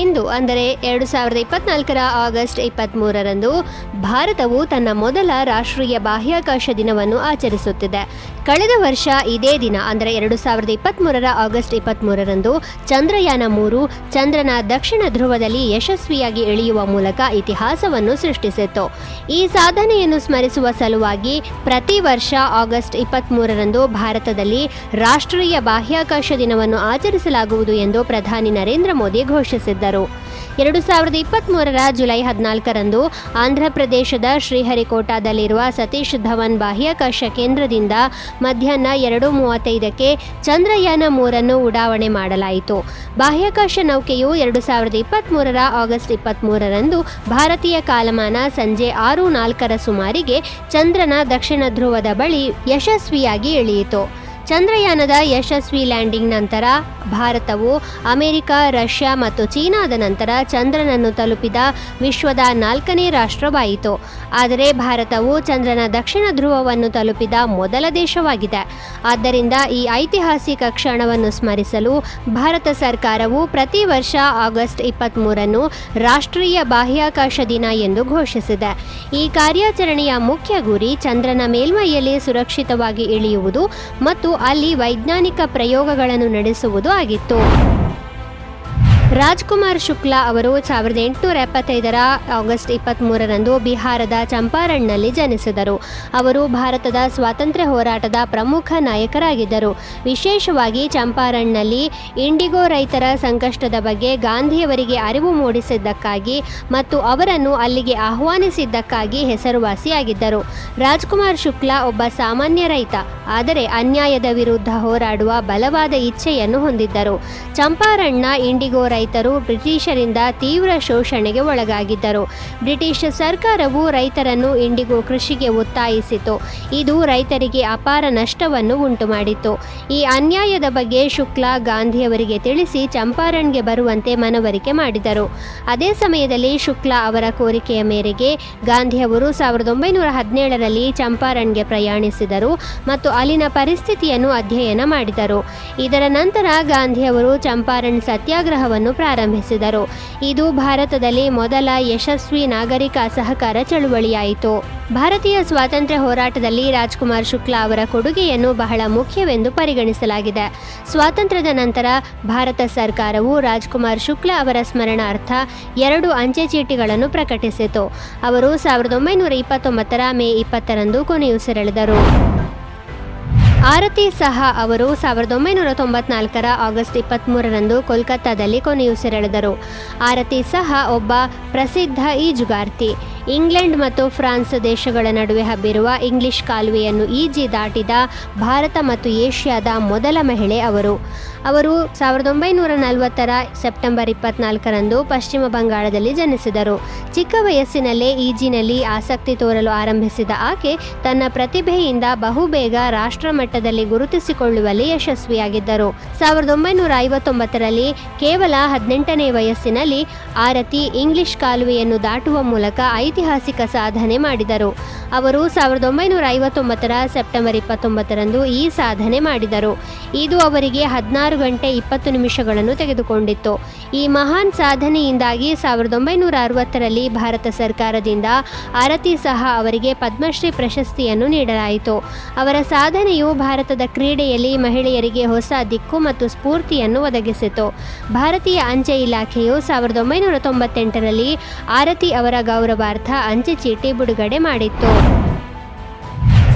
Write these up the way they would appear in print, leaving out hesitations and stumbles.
ಇಂದು ಅಂದರೆ 2024ರ ಆಗಸ್ಟ್ 23ರಂದು ಭಾರತವು ತನ್ನ ಮೊದಲ ರಾಷ್ಟ್ರೀಯ ಬಾಹ್ಯಾಕಾಶ ದಿನವನ್ನು ಆಚರಿಸುತ್ತಿದೆ. ಕಳೆದ ವರ್ಷ ಇದೇ ದಿನ ಅಂದರೆ 2023ರ ಆಗಸ್ಟ್ 23ರಂದು ಚಂದ್ರಯಾನ 3 ಚಂದ್ರನ ದಕ್ಷಿಣ ಧ್ರುವದಲ್ಲಿ ಯಶಸ್ವಿಯಾಗಿ ಇಳಿಯುವ ಮೂಲಕ ಇತಿಹಾಸವನ್ನು ಸೃಷ್ಟಿಸಿತ್ತು. ಈ ಸಾಧನೆಯನ್ನು ಸ್ಮರಿಸುವ ಸಲುವಾಗಿ ಪ್ರತಿ ವರ್ಷ ಆಗಸ್ಟ್ 23ರಂದು ಭಾರತದಲ್ಲಿ ರಾಷ್ಟ್ರೀಯ ಬಾಹ್ಯಾಕಾಶ ದಿನವನ್ನು ಆಚರಿಸಲಾಗುವುದು ಎಂದು ಪ್ರಧಾನಿ ನರೇಂದ್ರ ಮೋದಿ ಘೋಷಿಸಿದ್ದರು. 2023ರ ಜುಲೈ 14ರಂದು ಆಂಧ್ರಪ್ರದೇಶದ ಶ್ರೀಹರಿಕೋಟಾದಲ್ಲಿರುವ ಸತೀಶ್ ಧವನ್ ಬಾಹ್ಯಾಕಾಶ ಕೇಂದ್ರದಿಂದ ಮಧ್ಯಾಹ್ನ 2:35ಕ್ಕೆ ಚಂದ್ರಯಾನ 3 ಉಡಾವಣೆ ಮಾಡಲಾಯಿತು. ಬಾಹ್ಯಾಕಾಶ ನೌಕೆಯು 2023ರ ಆಗಸ್ಟ್ 23ರಂದು ಭಾರತೀಯ ಕಾಲಮಾನ ಸಂಜೆ 6:04ರ ಸುಮಾರಿಗೆ ಚಂದ್ರನ ದಕ್ಷಿಣ ಧ್ರುವದ ಬಳಿ ಯಶಸ್ವಿಯಾಗಿ ಇಳಿಯಿತು. ಚಂದ್ರಯಾನದ ಯಶಸ್ವಿ ಲ್ಯಾಂಡಿಂಗ್ ನಂತರ ಭಾರತವು ಅಮೆರಿಕ, ರಷ್ಯಾ ಮತ್ತು ಚೀನಾದ ನಂತರ ಚಂದ್ರನನ್ನು ತಲುಪಿದ ವಿಶ್ವದ 4ನೇ ರಾಷ್ಟ್ರವಾಯಿತು. ಆದರೆ ಭಾರತವು ಚಂದ್ರನ ದಕ್ಷಿಣ ಧ್ರುವವನ್ನು ತಲುಪಿದ ಮೊದಲ ದೇಶವಾಗಿದೆ. ಆದ್ದರಿಂದ ಈ ಐತಿಹಾಸಿಕ ಕ್ಷಣವನ್ನು ಸ್ಮರಿಸಲು ಭಾರತ ಸರ್ಕಾರವು ಪ್ರತಿ ವರ್ಷ ಆಗಸ್ಟ್ 23ನ್ನು ರಾಷ್ಟ್ರೀಯ ಬಾಹ್ಯಾಕಾಶ ದಿನ ಎಂದು ಘೋಷಿಸಿದೆ. ಈ ಕಾರ್ಯಾಚರಣೆಯ ಮುಖ್ಯ ಗುರಿ ಚಂದ್ರನ ಮೇಲ್ಮೈಯಲ್ಲಿ ಸುರಕ್ಷಿತವಾಗಿ ಇಳಿಯುವುದು ಮತ್ತು ಅಲ್ಲಿ ವೈಜ್ಞಾನಿಕ ಪ್ರಯೋಗಗಳನ್ನು ನಡೆಸುವುದು ಆಗಿತ್ತು. ರಾಜ್ಕುಮಾರ್ ಶುಕ್ಲಾ ಅವರು 1875ರ ಆಗಸ್ಟ್ 23ರಂದು ಬಿಹಾರದ ಚಂಪಾರಣ್ನಲ್ಲಿ ಜನಿಸಿದರು. ಅವರು ಭಾರತದ ಸ್ವಾತಂತ್ರ್ಯ ಹೋರಾಟದ ಪ್ರಮುಖ ನಾಯಕರಾಗಿದ್ದರು. ವಿಶೇಷವಾಗಿ ಚಂಪಾರಣ್ನಲ್ಲಿ ಇಂಡಿಗೋ ರೈತರ ಸಂಕಷ್ಟದ ಬಗ್ಗೆ ಗಾಂಧಿಯವರಿಗೆ ಅರಿವು ಮೂಡಿಸಿದ್ದಕ್ಕಾಗಿ ಮತ್ತು ಅವರನ್ನು ಅಲ್ಲಿಗೆ ಆಹ್ವಾನಿಸಿದ್ದಕ್ಕಾಗಿ ಹೆಸರುವಾಸಿಯಾಗಿದ್ದರು. ರಾಜ್ಕುಮಾರ್ ಶುಕ್ಲಾ ಒಬ್ಬ ಸಾಮಾನ್ಯ ರೈತ, ಆದರೆ ಅನ್ಯಾಯದ ವಿರುದ್ಧ ಹೋರಾಡುವ ಬಲವಾದ ಇಚ್ಛೆಯನ್ನು ಹೊಂದಿದ್ದರು. ಚಂಪಾರಣ್ನ ಇಂಡಿಗೋ ರೈತರು ಬ್ರಿಟಿಷರಿಂದ ತೀವ್ರ ಶೋಷಣೆಗೆ ಒಳಗಾಗಿದ್ದರು. ಬ್ರಿಟಿಷ್ ಸರ್ಕಾರವು ರೈತರನ್ನು ಇಂಡಿಗೋ ಕೃಷಿಗೆ ಒತ್ತಾಯಿಸಿತು. ಇದು ರೈತರಿಗೆ ಅಪಾರ ನಷ್ಟವನ್ನು ಉಂಟುಮಾಡಿತು. ಈ ಅನ್ಯಾಯದ ಬಗ್ಗೆ ಶುಕ್ಲಾ ಗಾಂಧಿಯವರಿಗೆ ತಿಳಿಸಿ ಚಂಪಾರಣ್ಗೆ ಬರುವಂತೆ ಮನವರಿಕೆ ಮಾಡಿದರು. ಅದೇ ಸಮಯದಲ್ಲಿ ಶುಕ್ಲಾ ಅವರ ಕೋರಿಕೆಯ ಮೇರೆಗೆ ಗಾಂಧಿಯವರು 1917ರಲ್ಲಿ ಚಂಪಾರಣ್ಗೆ ಪ್ರಯಾಣಿಸಿದರು ಮತ್ತು ಅಲ್ಲಿನ ಪರಿಸ್ಥಿತಿಯನ್ನು ಅಧ್ಯಯನ ಮಾಡಿದರು. ಇದರ ನಂತರ ಗಾಂಧಿಯವರು ಚಂಪಾರಣ್ ಸತ್ಯಾಗ್ರಹವನ್ನು ಪ್ರಾರಂಭಿಸಿದರು. ಇದು ಭಾರತದಲ್ಲಿ ಮೊದಲ ಯಶಸ್ವಿ ನಾಗರಿಕ ಅಸಹಕಾರ ಚಳುವಳಿಯಾಯಿತು. ಭಾರತೀಯ ಸ್ವಾತಂತ್ರ್ಯ ಹೋರಾಟದಲ್ಲಿ ರಾಜ್ಕುಮಾರ್ ಶುಕ್ಲಾ ಅವರ ಕೊಡುಗೆಯನ್ನು ಬಹಳ ಮುಖ್ಯವೆಂದು ಪರಿಗಣಿಸಲಾಗಿದೆ. ಸ್ವಾತಂತ್ರ್ಯದ ನಂತರ ಭಾರತ ಸರ್ಕಾರವು ರಾಜ್ಕುಮಾರ್ ಶುಕ್ಲಾ ಅವರ ಸ್ಮರಣಾರ್ಥ 2 ಅಂಚೆ ಚೀಟಿಗಳನ್ನು ಪ್ರಕಟಿಸಿತು. ಅವರು 1929ರ ಮೇ 20ರಂದು ಕೊನೆಯುಸಿರೆಳೆದರು. ಆರತಿ ಸಹಾ ಅವರು 1994ರ ಆಗಸ್ಟ್ 23ರಂದು ಕೋಲ್ಕತ್ತಾದಲ್ಲಿ ಕೊನೆಯುಸಿರೆಳೆದರು. ಆರತಿ ಸಹಾ ಒಬ್ಬ ಪ್ರಸಿದ್ಧ ಈಜುಗಾರ್ತಿ. ಇಂಗ್ಲೆಂಡ್ ಮತ್ತು ಫ್ರಾನ್ಸ್ ದೇಶಗಳ ನಡುವೆ ಹಬ್ಬಿರುವ ಇಂಗ್ಲಿಷ್ ಕಾಲುವೆಯನ್ನು ಈಜಿ ದಾಟಿದ ಭಾರತ ಮತ್ತು ಏಷ್ಯಾದ ಮೊದಲ ಮಹಿಳೆ ಅವರು. 1940ರ ಸೆಪ್ಟೆಂಬರ್ 24ರಂದು ಪಶ್ಚಿಮ ಬಂಗಾಳದಲ್ಲಿ ಜನಿಸಿದರು. ಚಿಕ್ಕ ವಯಸ್ಸಿನಲ್ಲೇ ಈಜಿನಲ್ಲಿ ಆಸಕ್ತಿ ತೋರಲು ಆರಂಭಿಸಿದ ಆಕೆ ತನ್ನ ಪ್ರತಿಭೆಯಿಂದ ಬಹುಬೇಗ ರಾಷ್ಟ್ರಮಟ್ಟದಲ್ಲಿ ಗುರುತಿಸಿಕೊಳ್ಳುವಲ್ಲಿ ಯಶಸ್ವಿಯಾಗಿದ್ದರು. 1959ರಲ್ಲಿ ಕೇವಲ 18ನೇ ವಯಸ್ಸಿನಲ್ಲಿ ಆರತಿ ಇಂಗ್ಲಿಷ್ ಕಾಲುವೆಯನ್ನು ದಾಟುವ ಮೂಲಕ ಐತಿಹಾಸಿಕ ಸಾಧನೆ ಮಾಡಿದರು. ಅವರು 1959ರ ಸೆಪ್ಟೆಂಬರ್ 29ರಂದು ಈ ಸಾಧನೆ ಮಾಡಿದರು. ಇದು ಅವರಿಗೆ 16 ಗಂಟೆ 20 ನಿಮಿಷಗಳನ್ನು ತೆಗೆದುಕೊಂಡಿತ್ತು. ಈ ಮಹಾನ್ ಸಾಧನೆಯಿಂದಾಗಿ 1960ರಲ್ಲಿ ಭಾರತ ಸರ್ಕಾರದಿಂದ ಆರತಿ ಸಹಾ ಅವರಿಗೆ ಪದ್ಮಶ್ರೀ ಪ್ರಶಸ್ತಿಯನ್ನು ನೀಡಲಾಯಿತು. ಅವರ ಸಾಧನೆಯು ಭಾರತದ ಕ್ರೀಡೆಯಲ್ಲಿ ಮಹಿಳೆಯರಿಗೆ ಹೊಸ ದಿಕ್ಕು ಮತ್ತು ಸ್ಫೂರ್ತಿಯನ್ನು ಒದಗಿಸಿತು. ಭಾರತೀಯ ಅಂಚೆ ಇಲಾಖೆಯು 1998ರಲ್ಲಿ ಆರತಿ ಅವರ ಗೌರವಾರ್ಥ ಅಂಚೆ ಚೀಟಿ ಬಿಡುಗಡೆ ಮಾಡಿತ್ತು.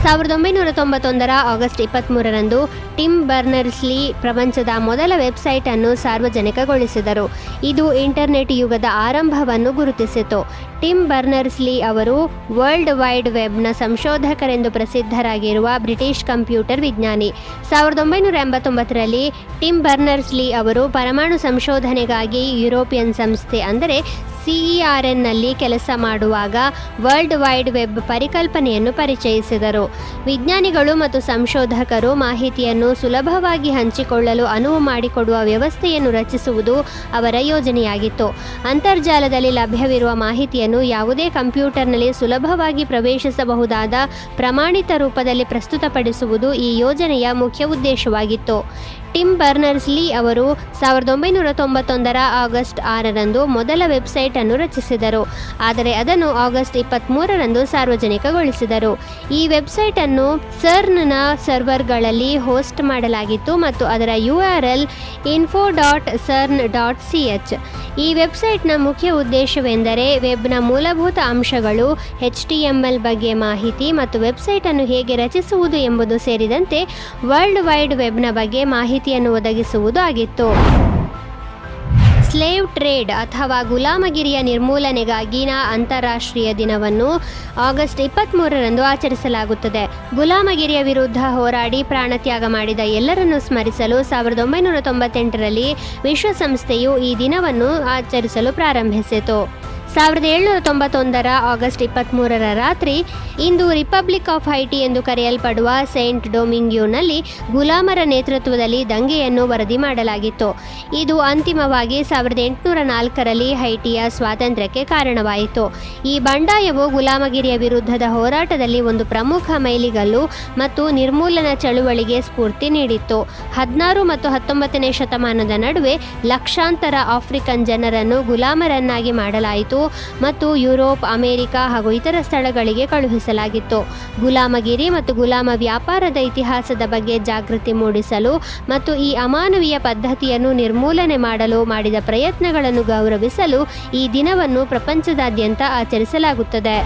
1991ರ ಆಗಸ್ಟ್ 23ರಂದು ಟಿಮ್ ಬರ್ನರ್ಸ್-ಲೀ ಪ್ರಪಂಚದ ಮೊದಲ ವೆಬ್ಸೈಟ್ ಅನ್ನು ಸಾರ್ವಜನಿಕಗೊಳಿಸಿದರು. ಇದು ಇಂಟರ್ನೆಟ್ ಯುಗದ ಆರಂಭವನ್ನು ಗುರುತಿಸಿತು. ಟಿಮ್ ಬರ್ನರ್ಸ್-ಲೀ ಅವರು ವರ್ಲ್ಡ್ ವೈಡ್ ವೆಬ್ನ ಸಂಶೋಧಕರೆಂದು ಪ್ರಸಿದ್ಧರಾಗಿರುವ ಬ್ರಿಟಿಷ್ ಕಂಪ್ಯೂಟರ್ ವಿಜ್ಞಾನಿ. 1989ರಲ್ಲಿ ಟಿಮ್ ಬರ್ನರ್ಸ್-ಲೀ ಅವರು ಪರಮಾಣು ಸಂಶೋಧನೆಗಾಗಿ ಯುರೋಪಿಯನ್ ಸಂಸ್ಥೆ ಅಂದರೆ CERNನಲ್ಲಿ ಕೆಲಸ ಮಾಡುವಾಗ ವರ್ಲ್ಡ್ ವೈಡ್ ವೆಬ್ ಪರಿಕಲ್ಪನೆಯನ್ನು ಪರಿಚಯಿಸಿದರು. ವಿಜ್ಞಾನಿಗಳು ಮತ್ತು ಸಂಶೋಧಕರು ಮಾಹಿತಿಯನ್ನು ಸುಲಭವಾಗಿ ಹಂಚಿಕೊಳ್ಳಲು ಅನುವು ಮಾಡಿಕೊಡುವ ವ್ಯವಸ್ಥೆಯನ್ನು ರಚಿಸುವುದು ಅವರ ಯೋಜನೆಯಾಗಿತ್ತು. ಅಂತರ್ಜಾಲದಲ್ಲಿ ಲಭ್ಯವಿರುವ ಮಾಹಿತಿಯನ್ನು ಯಾವುದೇ ಕಂಪ್ಯೂಟರ್ನಲ್ಲಿ ಸುಲಭವಾಗಿ ಪ್ರವೇಶಿಸಬಹುದಾದ ಪ್ರಮಾಣಿತ ರೂಪದಲ್ಲಿ ಪ್ರಸ್ತುತಪಡಿಸುವುದು ಈ ಯೋಜನೆಯ ಮುಖ್ಯ ಉದ್ದೇಶವಾಗಿತ್ತು. ಟಿಮ್ ಬರ್ನರ್ಸ್-ಲೀ ಅವರು 1991 ಆಗಸ್ಟ್ 6ರಂದು ಮೊದಲ ವೆಬ್ಸೈಟ್ ಅನ್ನು ರಚಿಸಿದರು, ಆದರೆ ಅದನ್ನು ಆಗಸ್ಟ್ 23ರಂದು ಸಾರ್ವಜನಿಕಗೊಳಿಸಿದರು. ಈ ವೆಬ್ಸೈಟ್ ಅನ್ನು CERN-ನ ಸರ್ವರ್ಗಳಲ್ಲಿ ಹೋಸ್ಟ್ ಮಾಡಲಾಗಿತ್ತು ಮತ್ತು ಅದರ URL info.cern.ch. ಈ ವೆಬ್ಸೈಟ್ನ ಮುಖ್ಯ ಉದ್ದೇಶವೆಂದರೆ ವೆಬ್ನ ಮೂಲಭೂತ ಅಂಶಗಳು, HTML ಬಗ್ಗೆ ಮಾಹಿತಿ ಮತ್ತು ವೆಬ್ಸೈಟ್ ಅನ್ನು ಹೇಗೆ ರಚಿಸುವುದು ಎಂಬುದು ಸೇರಿದಂತೆ ವರ್ಲ್ಡ್ ವೈಡ್ ವೆಬ್ನ ಬಗ್ಗೆ ಮಾಹಿತಿಯನ್ನು ಒದಗಿಸುವುದು ಆಗಿತ್ತು. ಸ್ಲೇವ್ ಟ್ರೇಡ್ ಅಥವಾ ಗುಲಾಮಗಿರಿಯ ನಿರ್ಮೂಲನೆಗಾಗಿನ ಅಂತಾರಾಷ್ಟ್ರೀಯ ದಿನವನ್ನು ಆಗಸ್ಟ್ 23ರಂದು ಆಚರಿಸಲಾಗುತ್ತದೆ. ಗುಲಾಮಗಿರಿಯ ವಿರುದ್ಧ ಹೋರಾಡಿ ಪ್ರಾಣತ್ಯಾಗ ಮಾಡಿದ ಎಲ್ಲರನ್ನೂ ಸ್ಮರಿಸಲು 1998ರಲ್ಲಿ ವಿಶ್ವಸಂಸ್ಥೆಯು ಈ ದಿನವನ್ನು ಆಚರಿಸಲು ಪ್ರಾರಂಭಿಸಿತು. 1791 ಆಗಸ್ಟ್ 23ರ ರಾತ್ರಿ ಇಂದು ರಿಪಬ್ಲಿಕ್ ಆಫ್ ಹೈಟಿ ಎಂದು ಕರೆಯಲ್ಪಡುವ ಸೈಂಟ್ ಡೊಮಿಂಗ್ಯೂನಲ್ಲಿ ಗುಲಾಮರ ನೇತೃತ್ವದಲ್ಲಿ ದಂಗೆಯನ್ನು ವರದಿ ಮಾಡಲಾಗಿತ್ತು. ಇದು ಅಂತಿಮವಾಗಿ 1804ರಲ್ಲಿ ಹೈಟಿಯ ಸ್ವಾತಂತ್ರ್ಯಕ್ಕೆ ಕಾರಣವಾಯಿತು. ಈ ಬಂಡಾಯವು ಗುಲಾಮಗಿರಿಯ ವಿರುದ್ಧದ ಹೋರಾಟದಲ್ಲಿ ಒಂದು ಪ್ರಮುಖ ಮೈಲಿಗಲ್ಲು ಮತ್ತು ನಿರ್ಮೂಲನಾ ಚಳುವಳಿಗೆ ಸ್ಫೂರ್ತಿ ನೀಡಿತ್ತು. 16 ಮತ್ತು 19ನೇ ಶತಮಾನದ ನಡುವೆ ಲಕ್ಷಾಂತರ ಆಫ್ರಿಕನ್ ಜನರನ್ನು ಗುಲಾಮರನ್ನಾಗಿ ಮಾಡಲಾಯಿತು ಮತ್ತು ಯುರೋಪ್, ಅಮೆರಿಕ ಹಾಗೂ ಇತರ ಸ್ಥಳಗಳಿಗೆ ಕಳುಹಿಸಲಾಗಿತ್ತು. ಗುಲಾಮಗಿರಿ ಮತ್ತು ಗುಲಾಮ ವ್ಯಾಪಾರದ ಇತಿಹಾಸದ ಬಗ್ಗೆ ಜಾಗೃತಿ ಮೂಡಿಸಲು ಮತ್ತು ಈ ಅಮಾನವೀಯ ಪದ್ಧತಿಯನ್ನು ನಿರ್ಮೂಲನೆ ಮಾಡಲು ಮಾಡಿದ ಪ್ರಯತ್ನಗಳನ್ನು ಗೌರವಿಸಲು ಈ ದಿನವನ್ನು ಪ್ರಪಂಚದಾದ್ಯಂತ ಆಚರಿಸಲಾಗುತ್ತದೆ.